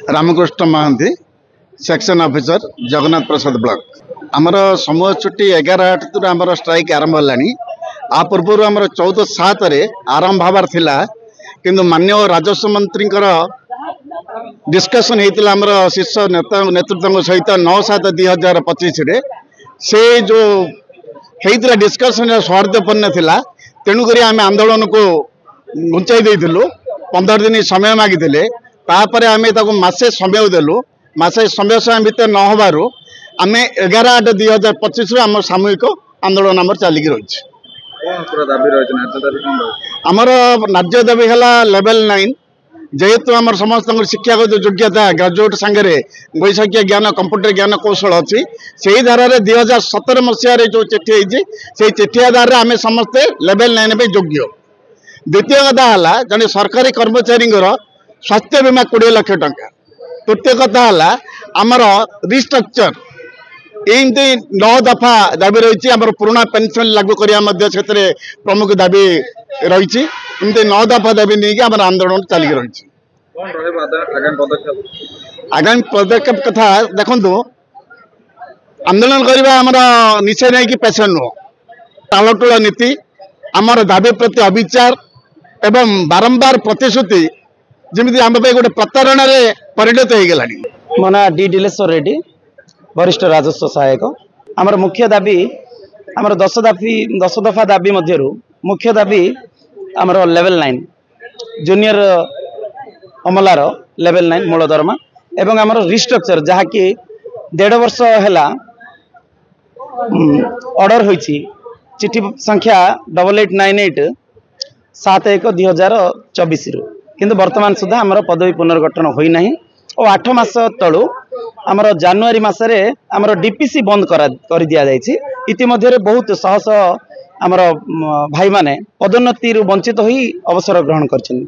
Ramakrishna Mahanti section officer Jagannath प्रसाद block आमर समय छुट्टी 11/8 आमर स्ट्राइक आरंभ है। आ पूर्व आमर 14/7 आरंभ हबार थिला किंतु माननीय राजस्व मंत्री डिस्कसन होता आमर शीर्ष नेतृत्व सहित 9/7/2025 से जो होता डिस्कसन सौहार्दपूर्ण थिला। तेणुक आम आंदोलन को घुंचाई देलु 15 दिन समय मागिले आम मसे समय देलु मसे समय भितर न हबारू आम 11/8/2025 आम सामूहिक आंदोलन आम चलिकी रही। आमर न्याय दाबी है लेवल 9 जेहेतु आम समस्त शिक्षागत योग्यता ग्राजुएट सांगे वैषयिक ज्ञान कंप्यूटर ज्ञान कौशल अच्छी से धारा 2017 मसीह जो चिठी होती से चिठी आधार आम समस्ते लेवल 9 में योग्य। द्वितीय कथा है जड़े सरकारी कर्मचारी स्वास्थ्य बीमा 20 लाख टंका। तृतीय कथा है आमर रिस्ट्रक्चर एमती 9 दफा दाबी रही आम पुराना पेंशन लागू करने प्रमुख दाबी रही। एमती 9 दफा दाबी नहीं आम आंदोलन चलिक रही। आगामी पदक्षेप कथा देखु आंदोलन करवा आमर निश्चय नहीं कि पेशेंट नुह टालटोल नीति आमर दाबी प्रति अविचार एवं बारंबार प्रतिश्रुति जमी आम गोटे प्रतारण परिणत हो गला। मो ना डी डिलेश्वर रेड्डी वरिष्ठ राजस्व सहायक। आमर मुख्य दाबी आमर 10 दफा दाबी मध्यरु मुख्य दाबी आमर लेवल 9 जूनियर अमलार लेवल 9 मूल दरमा एवं आमर रिस्ट्रक्चर जहाँकि 1.5 वर्ष है ऑर्डर होइछि चिठी संख्या 8898 7/1/2024 किंतु वर्तमान सुधा आमर पदवी पुनर्गठन होना और 8 मास तलू आमर जनवरी मसरे आमर डीपीसी बंद कर दिया जाइछि। इतिमध्य बहुत शह शह आमर भाई माने पदोन्नति वंचित होई अवसर ग्रहण करछिन।